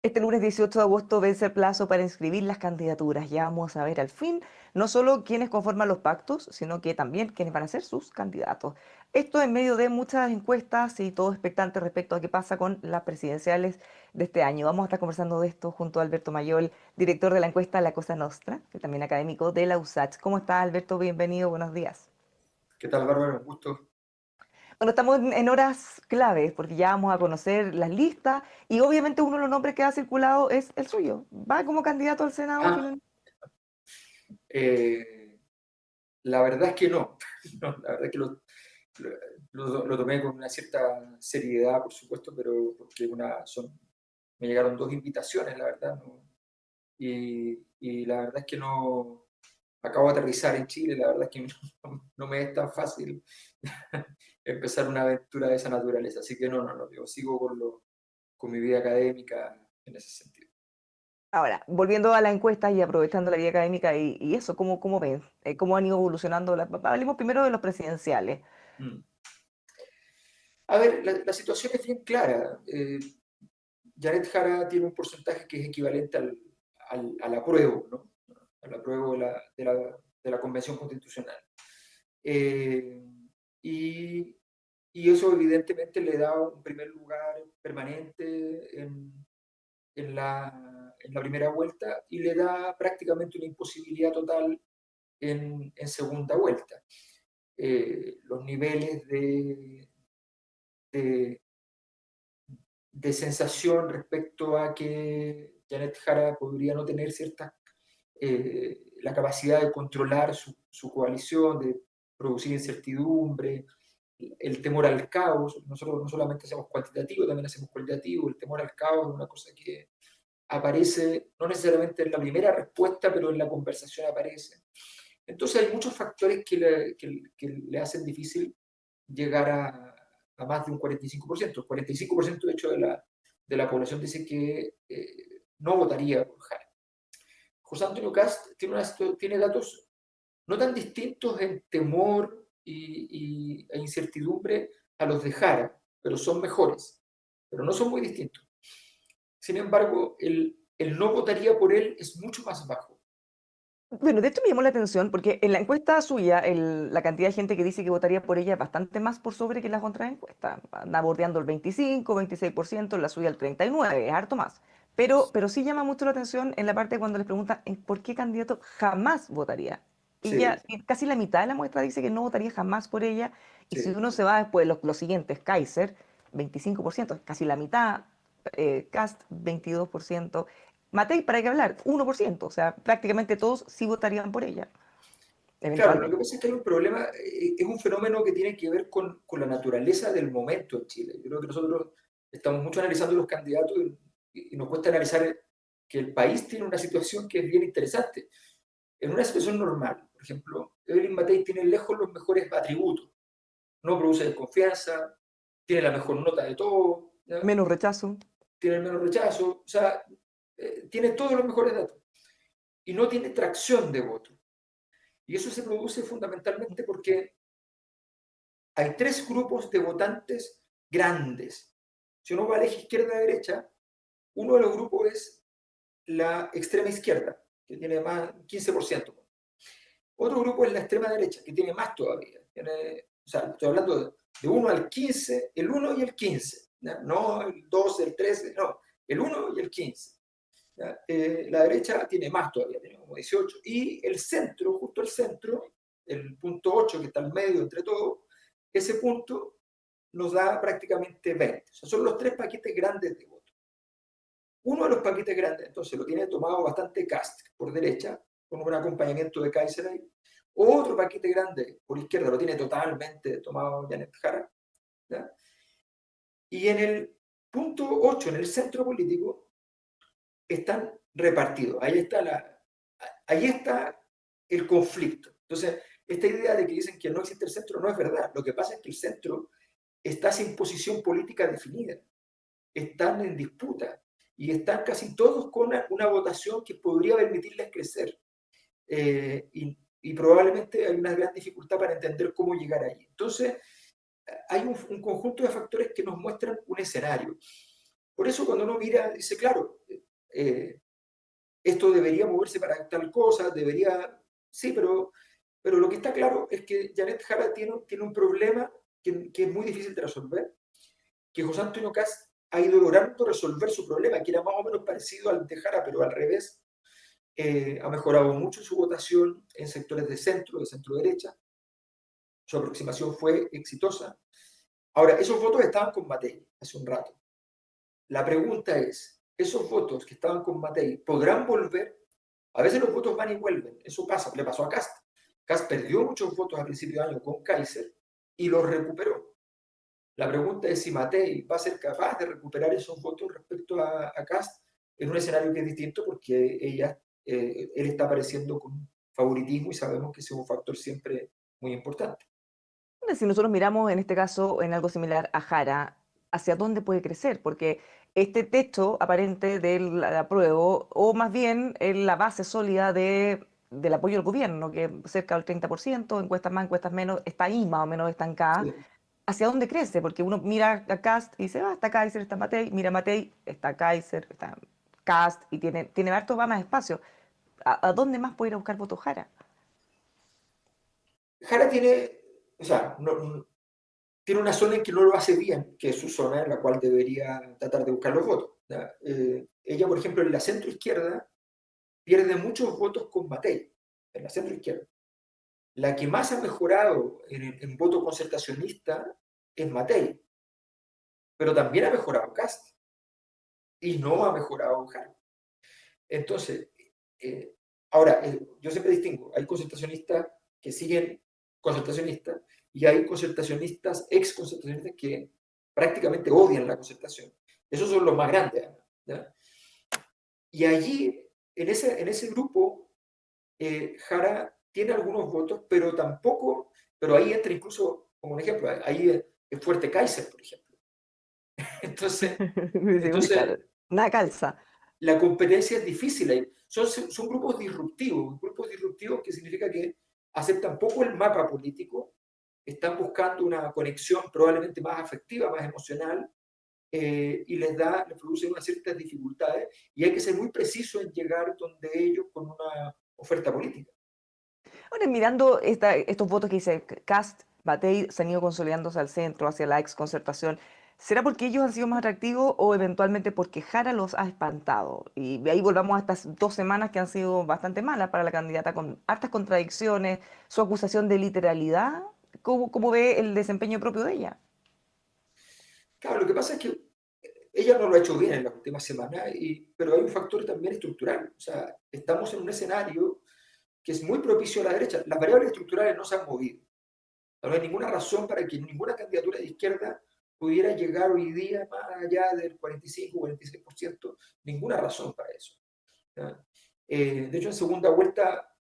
Este lunes 18 de agosto vence el plazo para inscribir las candidaturas. Ya vamos a ver al fin no solo quiénes conforman los pactos, sino que también quiénes van a ser sus candidatos. Esto en medio de muchas encuestas y todo expectante respecto a qué pasa con las presidenciales de este año. Vamos a estar conversando de esto junto a Alberto Mayol, director de la encuesta La Cosa Nostra, que también académico de la USACH. ¿Cómo está, Alberto? Bienvenido, buenos días. ¿Qué tal, Bárbara? Un gusto. Bueno, estamos en horas claves porque ya vamos a conocer las listas y obviamente uno de los nombres que ha circulado es el suyo. ¿Va como candidato al Senado? Ah, eh, la verdad es que no. No, la verdad es que lo tomé con una cierta seriedad, por supuesto, pero porque me llegaron dos invitaciones, la verdad, ¿no? Y la verdad es que no, acabo de aterrizar en Chile, la verdad es que no me es tan fácil empezar una aventura de esa naturaleza, así que no, yo sigo con mi vida académica en ese sentido. Ahora, volviendo a la encuesta y aprovechando la vida académica y eso, ¿cómo ven? ¿Cómo han ido evolucionando? Hablemos primero de los presidenciales. Mm. A ver, la situación es bien clara. Janet Jara tiene un porcentaje que es equivalente al apruebo, ¿no? Al apruebo de la Convención Constitucional. Eh, y, y eso evidentemente le da un primer lugar permanente en la primera vuelta y le da prácticamente una imposibilidad total en segunda vuelta. Los niveles de, de sensación respecto a que Janet Jara podría no tener la capacidad de controlar su coalición, de producir incertidumbre, el temor al caos. Nosotros no solamente hacemos cuantitativo, también hacemos cualitativo. El temor al caos es una cosa que aparece no necesariamente en la primera respuesta, pero en la conversación aparece. Entonces hay muchos factores que le hacen difícil llegar a más de un 45%. El 45% de hecho de la población dice que no votaría por Jara. José Antonio Cast tiene datos no tan distintos en temor e incertidumbre a los de Jara, pero son mejores, pero no son muy distintos. Sin embargo, el no votaría por él es mucho más bajo. Bueno, de hecho me llamó la atención porque en la encuesta suya la cantidad de gente que dice que votaría por ella es bastante más por sobre que las otras encuestas. Anda bordeando el 25, 26%, en la suya el 39%, es harto más. Pero sí llama mucho la atención en la parte cuando les preguntan por qué candidato jamás votaría. Y Sí, ya casi la mitad de la muestra dice que no votaría jamás por ella. Y si sí. uno se va después, los siguientes, Kaiser, 25%, casi la mitad, Cast, 22%. Matei, ¿para qué hablar? 1%, o sea, prácticamente todos sí votarían por ella, Claro, lo que eventualmente. pasa es que hay un problema, es un fenómeno que tiene que ver con la naturaleza del momento en Chile. Yo creo que nosotros estamos mucho analizando los candidatos y nos cuesta analizar que el país tiene una situación que es bien interesante. En una situación normal, por ejemplo, Evelyn Matei tiene lejos los mejores atributos. No produce desconfianza, tiene la mejor nota de todo, ¿ya? Menos rechazo. Tiene el menos rechazo, o sea, tiene todos los mejores datos y no tiene tracción de voto. Y eso se produce fundamentalmente porque hay tres grupos de votantes grandes. Si uno va a la izquierda-derecha, uno de los grupos es la extrema izquierda, que tiene más 15%. Otro grupo es la extrema derecha, que tiene más todavía. O sea, estoy hablando de 1 al 15, el 1 y el 15. ¿Ya? No el 2, el 13, no, el 1 y el 15. ¿Ya? La derecha tiene más todavía, tiene como 18. Y el centro, justo el centro, el punto 8 que está al medio entre todos, ese punto nos da prácticamente 20. O sea, son los tres paquetes grandes de voto. Uno de los paquetes grandes, entonces, lo tiene tomado bastante Cast por derecha, con un acompañamiento de Kaiser ahí. Otro paquete grande por izquierda lo tiene totalmente tomado Janet Jara. ¿Ya? Y en el punto 8, en el centro político, están repartidos. Ahí está el conflicto. Entonces, esta idea de que dicen que no existe el centro no es verdad. Lo que pasa es que el centro está sin posición política definida, están en disputa y están casi todos con una votación que podría permitirles crecer. Y probablemente hay una gran dificultad para entender cómo llegar ahí. Entonces, hay un conjunto de factores que nos muestran un escenario. Por eso cuando uno mira, dice, claro, esto debería moverse para tal cosa, debería, sí, pero lo que está claro es que Janet Jara tiene un problema que es muy difícil de resolver, que José Antonio Kast ha ido logrando resolver su problema, que era más o menos parecido al de Jara, pero al revés. Ha mejorado mucho su votación en sectores de centro derecha. Su aproximación fue exitosa. Ahora, esos votos estaban con Matei hace un rato. La pregunta es, ¿esos votos que estaban con Matei podrán volver? A veces los votos van y vuelven, eso pasa, le pasó a Kast. Kast perdió muchos votos a principio de año con Kaiser y los recuperó. La pregunta es si Matei va a ser capaz de recuperar esos votos respecto a Kast en un escenario que es distinto porque él está apareciendo con favoritismo y sabemos que ese es un factor siempre muy importante. Si nosotros miramos en este caso en algo similar a Jara, ¿hacia dónde puede crecer? Porque este techo aparente del apruebo, o más bien la base sólida del apoyo al gobierno, que cerca del 30%, encuestas más, encuestas menos, está ahí más o menos estancada. Sí. ¿Hacia dónde crece? Porque uno mira a Cast y dice, está Kaiser, está Matei, mira Matei, está Kaiser, está Cast, y tiene harto más espacio. ¿A dónde más puede ir a buscar votos Jara? Jara tiene, o sea, tiene una zona en que no lo hace bien, que es su zona en la cual debería tratar de buscar los votos. ¿Ya? Ella, por ejemplo, en la centro izquierda pierde muchos votos con Matei, en la centro izquierda. La que más ha mejorado en voto concertacionista es Matei, pero también ha mejorado Cast y no ha mejorado Jara. Entonces, eh, ahora, yo siempre distingo, hay concertacionistas que siguen concertacionistas y hay concertacionistas, ex concertacionistas que prácticamente odian la concertación. Esos son los más grandes, además, ¿ya? Y allí, en ese grupo, Jara tiene algunos votos, pero tampoco, pero ahí entra incluso, como un ejemplo, ahí es fuerte Kaiser, por ejemplo. Entonces, entonces Claro, nada calza. la competencia es difícil ahí. Son grupos disruptivos que significa que aceptan poco el mapa político, están buscando una conexión probablemente más afectiva, más emocional, y les produce unas ciertas dificultades, y hay que ser muy preciso en llegar donde ellos con una oferta política. Ahora, mirando estos votos que dice Cast, Matei, se han ido consolidándose al centro, hacia la ex concertación. ¿Será porque ellos han sido más atractivos o eventualmente porque Jara los ha espantado? Y de ahí volvamos a estas 2 semanas que han sido bastante malas para la candidata, con hartas contradicciones, su acusación de literalidad. ¿Cómo ve el desempeño propio de ella? Claro, lo que pasa es que ella no lo ha hecho bien en las últimas semanas, pero hay un factor también estructural. O sea, estamos en un escenario que es muy propicio a la derecha. Las variables estructurales no se han movido. No hay ninguna razón para que ninguna candidatura de izquierda pudiera llegar hoy día más allá del 45-46%. Ninguna razón para eso. ¿Ya? De hecho, en segunda vuelta,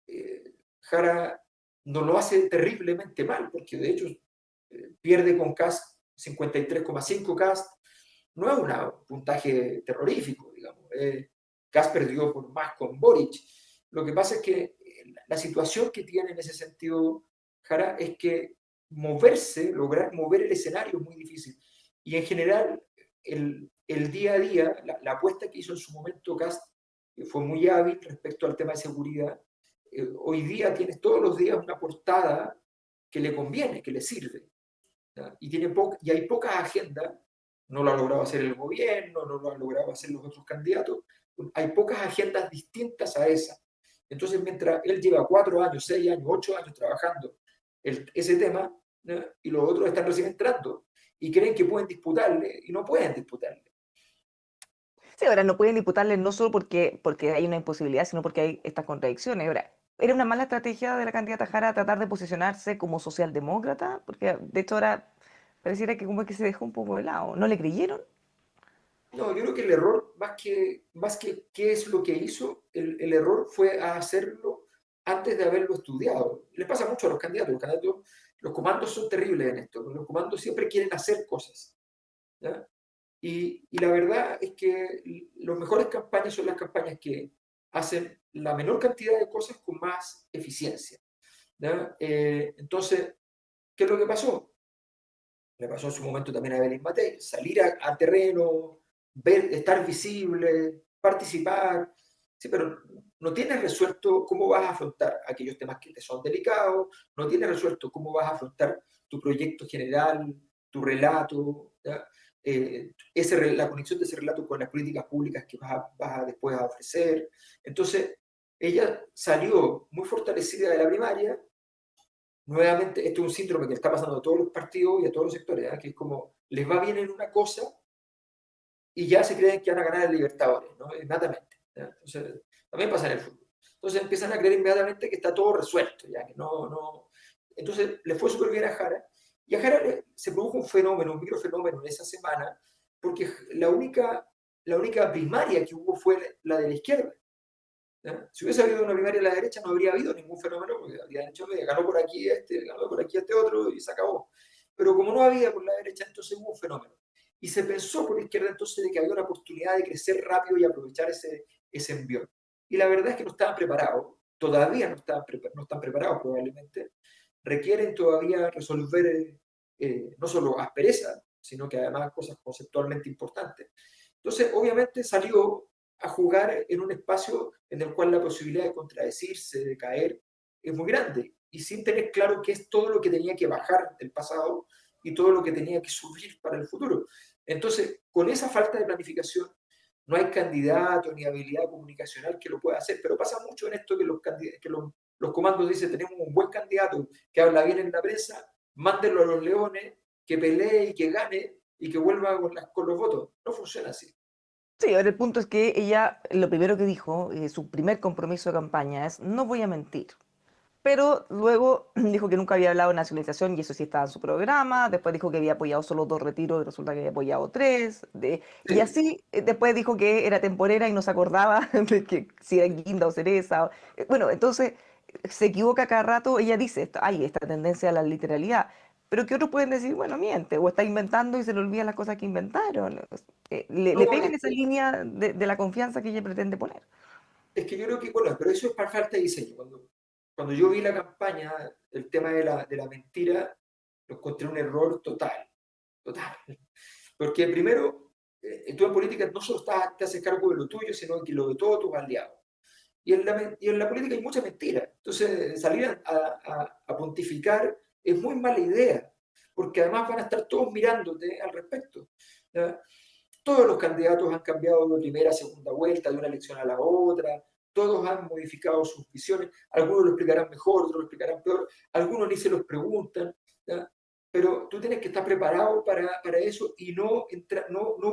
Jara no lo hace terriblemente mal, porque de hecho pierde con Kast 53,5 Kast. No es un puntaje terrorífico, digamos. Kast perdió por más con Boric. Lo que pasa es que la situación que tiene en ese sentido Jara es que lograr mover el escenario es muy difícil. Y en general, el día a día, la apuesta que hizo en su momento Kast fue muy hábil respecto al tema de seguridad. Hoy día tienes todos los días una portada que le conviene, que le sirve. ¿Ya? Y hay pocas agendas, no lo ha logrado hacer el gobierno, no lo han logrado hacer los otros candidatos, hay pocas agendas distintas a esa. Entonces, mientras él lleva 4 años, 6 años, 8 años trabajando ese tema, ¿no? Y los otros están recién entrando y creen que pueden disputarle y no pueden disputarle. Sí, ahora no pueden imputarle no solo porque hay una imposibilidad, sino porque hay estas contradicciones. Ahora, ¿era una mala estrategia de la candidata Jara tratar de posicionarse como socialdemócrata? Porque de hecho ahora pareciera que como que se dejó un poco de lado. ¿No le creyeron? No, yo creo que el error, más que qué es lo que hizo, el error fue a hacerlo antes de haberlo estudiado. Le pasa mucho a los candidatos, los comandos son terribles en esto, los comandos siempre quieren hacer cosas. ¿Ya? Y la verdad es que las mejores campañas son las campañas que hacen la menor cantidad de cosas con más eficiencia. ¿Ya? Entonces, ¿qué es lo que pasó? Le pasó en su momento también a Evelyn Matei, salir al terreno, ver, estar visible, participar, sí, pero no tienes resuelto cómo vas a afrontar aquellos temas que te son delicados, no tienes resuelto cómo vas a afrontar tu proyecto general, tu relato, ¿ya? La conexión de ese relato con las políticas públicas que vas a después a ofrecer. Entonces, ella salió muy fortalecida de la primaria. Nuevamente, esto es un síndrome que le está pasando a todos los partidos y a todos los sectores, ¿eh? Que es como les va bien en una cosa y ya se creen que van a ganar el Libertadores, ¿no? Inmediatamente. ¿Ya? Entonces, también pasa en el fútbol. Entonces empiezan a creer inmediatamente que está todo resuelto, ya que no. Entonces le fue súper bien a Jara, y a Jara se produjo un fenómeno, un microfenómeno en esa semana, porque la única primaria que hubo fue la de la izquierda. ¿Ya? Si hubiese habido una primaria de la derecha, no habría habido ningún fenómeno, porque habrían hecho, ganó por aquí este, ganó por aquí este otro, y se acabó. Pero como no había por la derecha, entonces hubo un fenómeno. Y se pensó por la izquierda entonces de que había una oportunidad de crecer rápido y aprovechar ese envión. Y la verdad es que no estaban preparados, todavía no están preparados probablemente, requieren todavía resolver no solo aspereza, sino que además cosas conceptualmente importantes. Entonces, obviamente salió a jugar en un espacio en el cual la posibilidad de contradecirse, de caer, es muy grande, y sin tener claro qué es todo lo que tenía que bajar del pasado y todo lo que tenía que subir para el futuro. Entonces, con esa falta de planificación, no hay candidato ni habilidad comunicacional que lo pueda hacer, pero pasa mucho en esto que los comandos dicen, tenemos un buen candidato que habla bien en la prensa, mándenlo a los leones, que pelee y que gane y que vuelva con los votos. No funciona así. Sí, ahora el punto es que ella, lo primero que dijo, su primer compromiso de campaña es, no voy a mentir. Pero luego dijo que nunca había hablado de nacionalización y eso sí estaba en su programa. Después dijo que había apoyado solo 2 retiros y resulta que había apoyado 3. Y Sí, así después dijo que era temporera y no se acordaba de que si era guinda o cereza. Bueno, entonces se equivoca cada rato. Ella dice, hay esta tendencia a la literalidad. Pero que otros pueden decir, bueno, miente, o está inventando y se le olvidan las cosas que inventaron. Le no, pega en esa línea de la confianza que ella pretende poner. es que yo creo que, bueno, pero eso es para falta de diseño. Cuando yo vi la campaña, el tema de la mentira, lo encontré un error total, total. Porque primero, tú en política no solo te haces cargo de lo tuyo, sino que lo de todos tus aliados. Y en la política hay mucha mentira. Entonces, salir a pontificar es muy mala idea, porque además van a estar todos mirándote al respecto. ¿Ya? Todos los candidatos han cambiado de primera a segunda vuelta, de una elección a la otra, todos han modificado sus visiones, algunos lo explicarán mejor, otros lo explicarán peor, algunos ni se los preguntan, ¿ya? Pero tú tienes que estar preparado para eso y no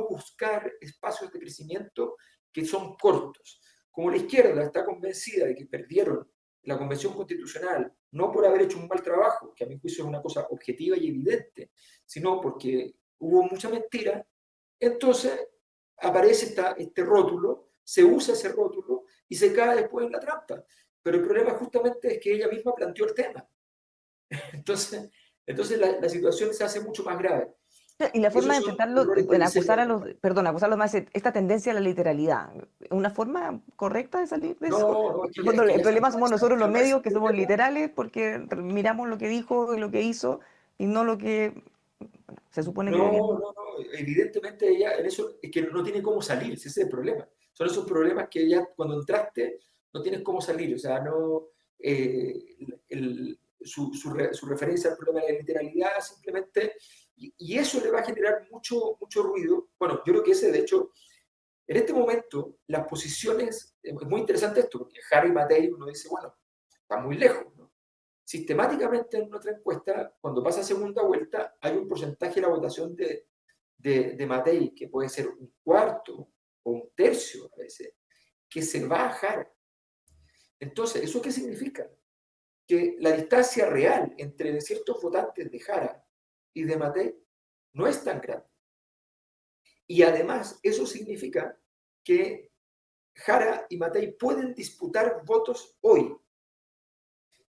buscar espacios de crecimiento que son cortos. Como la izquierda está convencida de que perdieron la Convención Constitucional, no por haber hecho un mal trabajo, que a mi juicio es una cosa objetiva y evidente, sino porque hubo mucha mentira, entonces aparece este rótulo, se usa ese rótulo y se cae después en la trampa. Pero el problema justamente es que ella misma planteó el tema. Entonces, entonces la situación se hace mucho más grave. Y la forma Esos de son enfrentarlo, errores de bueno, diseño acusar de a los, campaña. perdón, acusarlos más, esta tendencia a la literalidad, ¿una forma correcta de salir de eso? No, Porque en el es fondo que el ya se problema somos nosotros los me parece medios un que somos problema. literales porque miramos lo que dijo y lo que hizo y no lo que se supone que deberíamos. Evidentemente ella en eso es que no tiene cómo salir, ese es el problema. Son esos problemas que ya cuando entraste no tienes cómo salir, o sea, no, su referencia al problema de la literalidad simplemente, y eso le va a generar mucho ruido. Bueno, yo creo que ese de hecho, en este momento las posiciones, es muy interesante esto, porque Harry Matei uno dice, bueno, está muy lejos, ¿no? Sistemáticamente en nuestra encuesta, cuando pasa segunda vuelta, hay un porcentaje de la votación de Matei, que puede ser un cuarto o un tercio a veces, que se va a Jara. Entonces, ¿eso qué significa? Que la distancia real entre ciertos votantes de Jara y de Matei no es tan grande. Y además, eso significa que Jara y Matei pueden disputar votos hoy.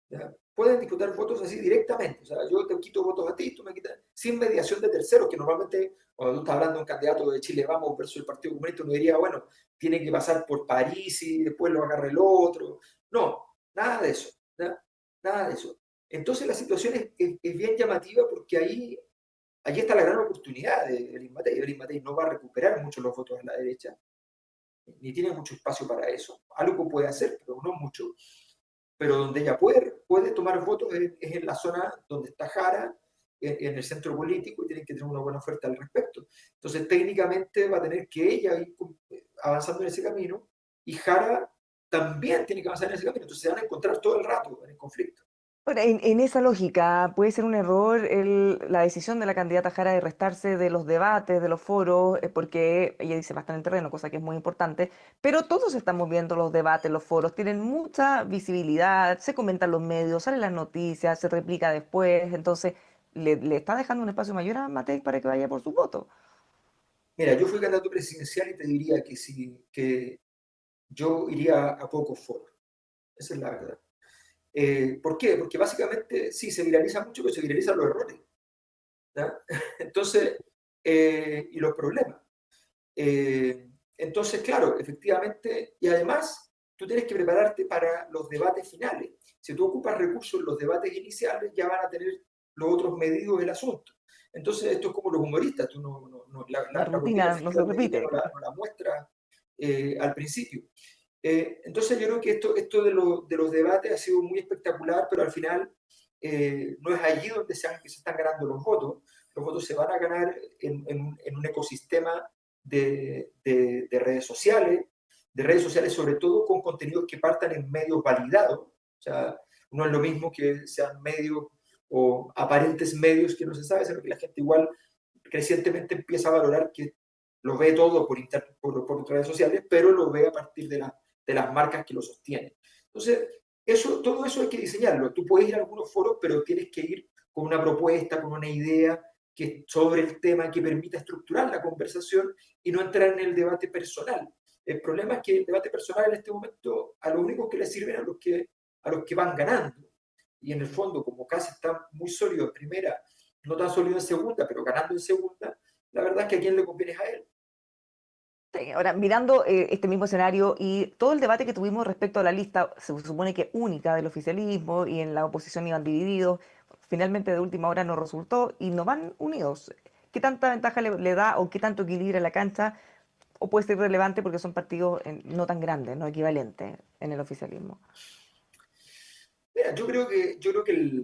¿Ya? Pueden disputar votos así directamente. O sea, yo te quito votos a ti, tú me quitas, sin mediación de terceros, que normalmente cuando tú estás hablando de un candidato de Chile Vamos versus el Partido Comunista, uno diría, bueno, tiene que pasar por París y después lo agarra el otro. No, nada de eso. ¿Ya? Nada de eso. Entonces la situación es bien llamativa porque ahí allí está la gran oportunidad de Evelyn Matei. Evelyn Matei no va a recuperar mucho los votos a la derecha, ni tiene mucho espacio para eso. Algo puede hacer, pero no mucho. Pero donde ella puede tomar votos es en la zona donde está Jara, en el centro político, y tienen que tener una buena oferta al respecto. Entonces, técnicamente va a tener que ella ir avanzando en ese camino, y Jara también tiene que avanzar en ese camino. Entonces, se van a encontrar todo el rato en el conflicto. Ahora, en esa lógica, puede ser un error la decisión de la candidata Jara de restarse de los debates, de los foros, porque ella dice va a estar en el terreno, cosa que es muy importante, pero todos estamos viendo los debates, los foros, tienen mucha visibilidad, se comentan los medios, salen las noticias, se replica después, entonces le está dejando un espacio mayor a Matei para que vaya por su voto. Mira, yo fui candidato presidencial y te diría que sí, que yo iría a pocos foros. Esa es la verdad. ¿Por qué? Porque básicamente sí, se viraliza mucho, pero se viralizan los errores. ¿Ya? Entonces, y los problemas. Entonces, claro, efectivamente, y además tú tienes que prepararte para los debates finales. Si tú ocupas recursos en los debates iniciales, ya van a tener los otros medidos el asunto. Entonces, esto es como los humoristas, tú La la rutina rutina no se final de ella repite, claro. no la muestra al principio. Entonces, yo creo que esto de los debates ha sido muy espectacular, pero al final no es allí donde que se están ganando los votos. Los votos se van a ganar en un ecosistema de redes sociales sobre todo con contenidos que partan en medios validados. O sea, no es lo mismo que sean medios o aparentes medios que no se sabe, sino que la gente igual crecientemente empieza a valorar que lo ve todo por redes sociales, pero lo ve a partir de las marcas que lo sostienen. Entonces, todo eso hay que diseñarlo. Tú puedes ir a algunos foros, pero tienes que ir con una propuesta, con una idea sobre el tema que permita estructurar la conversación y no entrar en el debate personal. El problema es que el debate personal en este momento a los únicos que le sirven a los que van ganando. Y en el fondo, como casi está muy sólido en primera, no tan sólido en segunda, pero ganando en segunda, la verdad es que a quién le conviene es a él. Sí, ahora, mirando este mismo escenario y todo el debate que tuvimos respecto a la lista, se supone que única del oficialismo y en la oposición iban divididos, finalmente de última hora no resultó y no van unidos. ¿Qué tanta ventaja le da o qué tanto equilibra la cancha? O puede ser relevante porque son partidos no tan grandes, no equivalentes en el oficialismo. Mira, yo creo que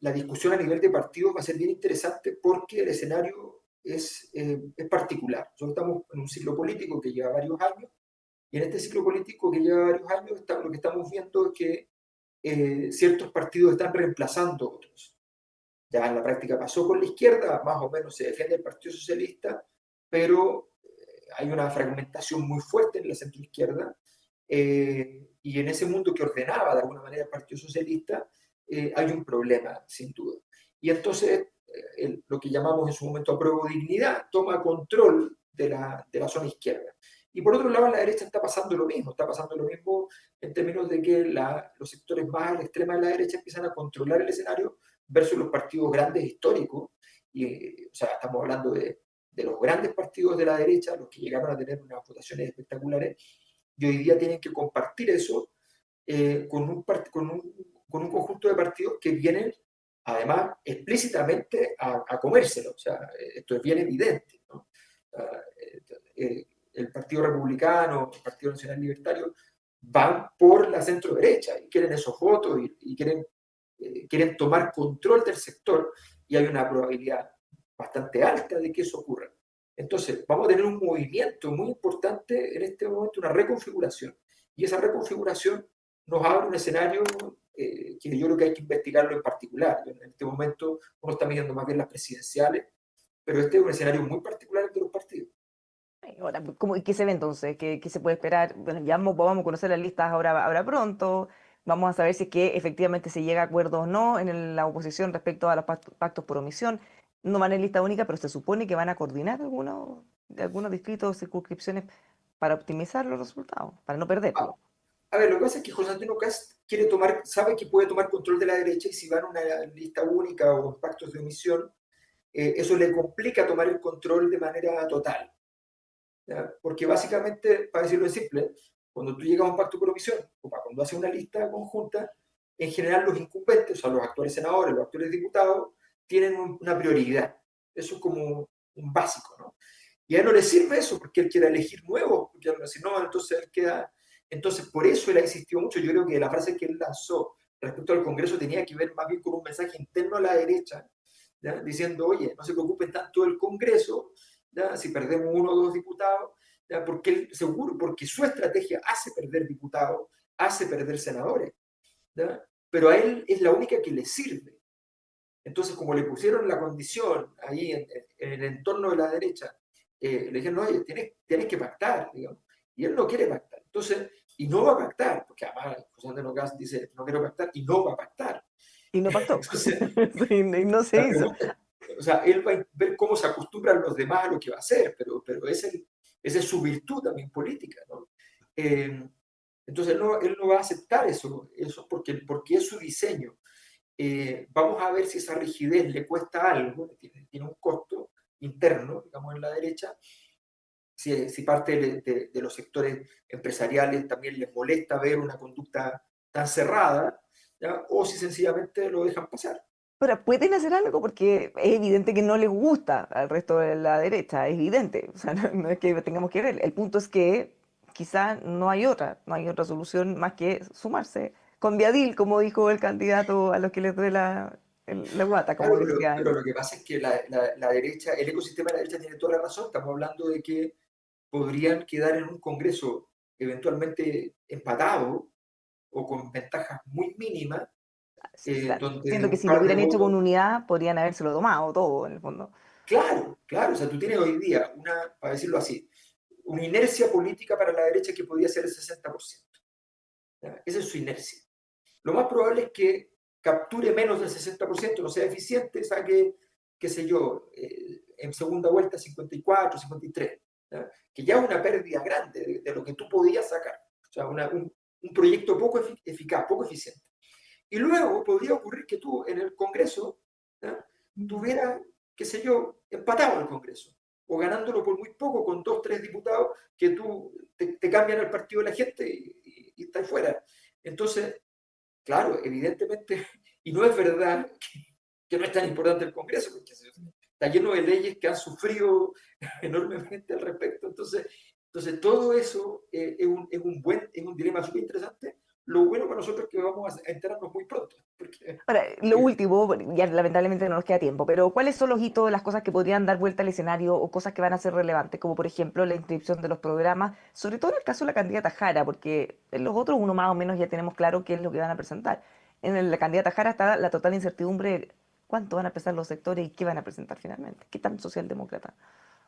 la discusión a nivel de partidos va a ser bien interesante porque el escenario es particular. Nosotros estamos en un ciclo político que lleva varios años, y en este ciclo político que lleva varios años lo que estamos viendo es que ciertos partidos están reemplazando a otros. Ya en la práctica pasó con la izquierda, más o menos se defiende el Partido Socialista, pero hay una fragmentación muy fuerte en la centroizquierda, y en ese mundo que ordenaba de alguna manera el Partido Socialista, hay un problema, sin duda. Y entonces lo que llamamos en su momento apruebo dignidad toma control de la zona izquierda. Y por otro lado, en la derecha está pasando lo mismo en términos de que los sectores más a la extrema de la derecha empiezan a controlar el escenario versus los partidos grandes históricos. Y, o sea, estamos hablando de los grandes partidos de la derecha, los que llegaron a tener unas votaciones espectaculares, y hoy día tienen que compartir eso con un conjunto de partidos que vienen, además, explícitamente a comérselo. O sea, esto es bien evidente, ¿no? El Partido Republicano, el Partido Nacional Libertario, van por la centro derecha y quieren esos votos y quieren tomar control del sector, y hay una probabilidad bastante alta de que eso ocurra. Entonces, vamos a tener un movimiento muy importante en este momento, una reconfiguración. Y esa reconfiguración nos abre un escenario que yo creo que hay que investigarlo en particular. En este momento uno está midiendo más bien las presidenciales, pero este es un escenario muy particular de los partidos. Ahora, ¿cómo, y qué se ve entonces? ¿Qué se puede esperar? Bueno, ya vamos a conocer las listas ahora pronto. Vamos a saber si es que efectivamente se llega a acuerdos o no en la oposición respecto a los pactos por omisión. No van en lista única, pero se supone que van a coordinar algunos distritos, circunscripciones para optimizar los resultados, para no perderlo. A ver, lo que pasa es que José Antonio Cast sabe que puede tomar control de la derecha, y si va en una lista única o en pactos de omisión, eso le complica tomar el control de manera total. ¿Ya? Porque básicamente, para decirlo en simple, cuando tú llegas a un pacto por omisión, o cuando haces una lista conjunta, en general los incumbentes, o sea, los actuales senadores, los actuales diputados, tienen una prioridad. Eso es como un básico, ¿no? Y a él no le sirve eso porque él quiere elegir nuevo, porque si no, entonces él queda. Entonces, por eso él ha insistido mucho. Yo creo que la frase que él lanzó respecto al Congreso tenía que ver más bien con un mensaje interno a la derecha, ¿ya? Diciendo, oye, no se preocupen tanto del Congreso, ¿ya? Si perdemos uno o dos diputados, ¿ya? Porque él, seguro, porque su estrategia hace perder diputados, hace perder senadores, ¿ya? Pero a él es la única que le sirve. Entonces, como le pusieron la condición ahí en el entorno de la derecha, le dijeron, oye, tienes que pactar, digamos. Y él no quiere pactar. Entonces, y no va a pactar, porque además José Antonio Cast dice, no quiero pactar, y no va a pactar. Y no pactó. Entonces, Sí, y no se la hizo. pregunta, o sea, él va a ver cómo se acostumbran los demás a lo que va a hacer, pero esa es su virtud también política, ¿no? Entonces, él no va a aceptar eso porque es su diseño. Vamos a ver si esa rigidez le cuesta algo, tiene un costo interno, digamos, en la derecha, si parte de los sectores empresariales también les molesta ver una conducta tan cerrada, ¿ya? O si sencillamente lo dejan pasar. Ahora, pueden hacer algo porque es evidente que no les gusta al resto de la derecha, es evidente. O sea, no es que tengamos que ver. El punto es que quizá no hay otra solución más que sumarse con Viadil, como dijo el candidato a los que les duele la guata, como Claro, decía pero él. lo que pasa es que la derecha, el ecosistema de la derecha tiene toda la razón. Estamos hablando de que podrían quedar en un Congreso eventualmente empatado o con ventajas muy mínimas, Claro, donde siento que un si lo par de hubieran hecho con votos. unidad, podrían habérselo tomado todo, en el fondo. Claro, claro, o sea, tú tienes hoy día para decirlo así, una inercia política para la derecha que podría ser el 60%. ¿Ya? Esa es su inercia. Lo más probable es que capture menos del 60%, no sea eficiente, saque, qué sé yo, en segunda vuelta 54, 53, ¿ya? Que ya es una pérdida grande de lo que tú podías sacar. O sea, un proyecto poco eficaz, poco eficiente. Y luego podría ocurrir que tú en el Congreso, ¿ya? Tuvieras, qué sé yo, empatado el Congreso, o ganándolo por muy poco con dos, tres diputados que tú te cambian el partido de la gente y estás fuera. Entonces, claro, evidentemente, y no es verdad que no es tan importante el Congreso, porque está lleno de leyes que han sufrido enormemente al respecto. Entonces todo eso es un dilema súper interesante. Lo bueno para nosotros es que vamos a enterarnos muy pronto. Ahora, lo último, ya lamentablemente no nos queda tiempo, pero ¿cuáles son los hitos, las cosas que podrían dar vuelta al escenario o cosas que van a ser relevantes, como por ejemplo la inscripción de los programas, sobre todo en el caso de la candidata Jara, porque en los otros uno más o menos ya tenemos claro qué es lo que van a presentar. La candidata Jara está la total incertidumbre de cuánto van a pesar los sectores y qué van a presentar finalmente, qué tan socialdemócrata.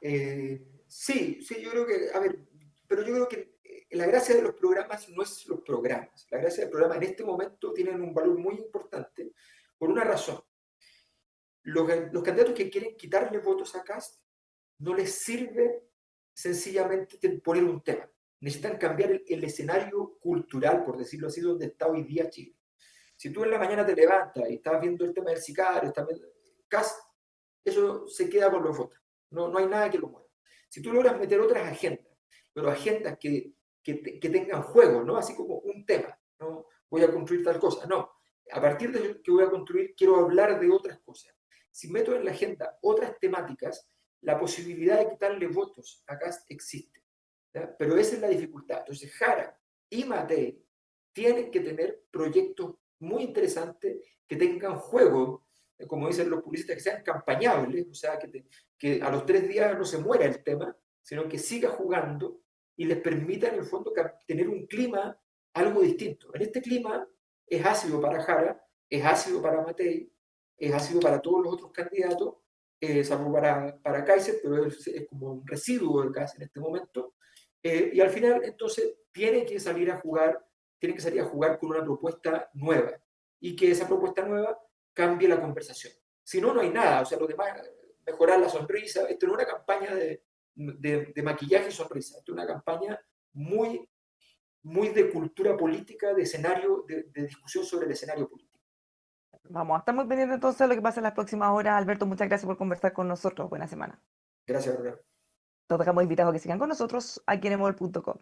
Sí, sí, yo creo que, a ver, pero yo creo que la gracia de los programas no es los programas. La gracia del programa en este momento tienen un valor muy importante por una razón. Los candidatos que quieren quitarle votos a Cast no les sirve sencillamente poner un tema. Necesitan cambiar el escenario cultural, por decirlo así, donde está hoy día Chile. Si tú en la mañana te levantas y estás viendo el tema del sicario, estás viendo Cast, eso se queda por los votos. No hay nada que lo mueva. Si tú logras meter otras agendas, pero agendas que tengan juego, ¿no? Así como un tema, ¿no? Voy a construir tal cosa, no. A partir de que voy a construir, quiero hablar de otras cosas. Si meto en la agenda otras temáticas, la posibilidad de quitarle votos acá existe. ¿Ya? Pero esa es la dificultad. Entonces, Jara y Matei tienen que tener proyectos muy interesantes que tengan juego, como dicen los publicistas, que sean campañables, o sea, que a los 3 días no se muera el tema, sino que siga jugando y les permita en el fondo tener un clima algo distinto. En este clima es ácido para Jara, es ácido para Matei, es ácido para todos los otros candidatos, salvo para Kaiser, pero es como un residuo de Kaiser en este momento. Y al final, entonces, tiene que salir a jugar con una propuesta nueva y que esa propuesta nueva cambie la conversación. Si no, no hay nada. O sea, lo demás, mejorar la sonrisa. Esto no es una campaña de maquillaje y sonrisa. Esto es una campaña muy, muy de cultura política, de escenario, de discusión sobre el escenario político. Vamos a estar muy pendientes entonces de lo que pasa en las próximas horas. Alberto, muchas gracias por conversar con nosotros. Buena semana. Gracias, Bernardo. Los dejamos invitados a que sigan con nosotros aquí en emol.com.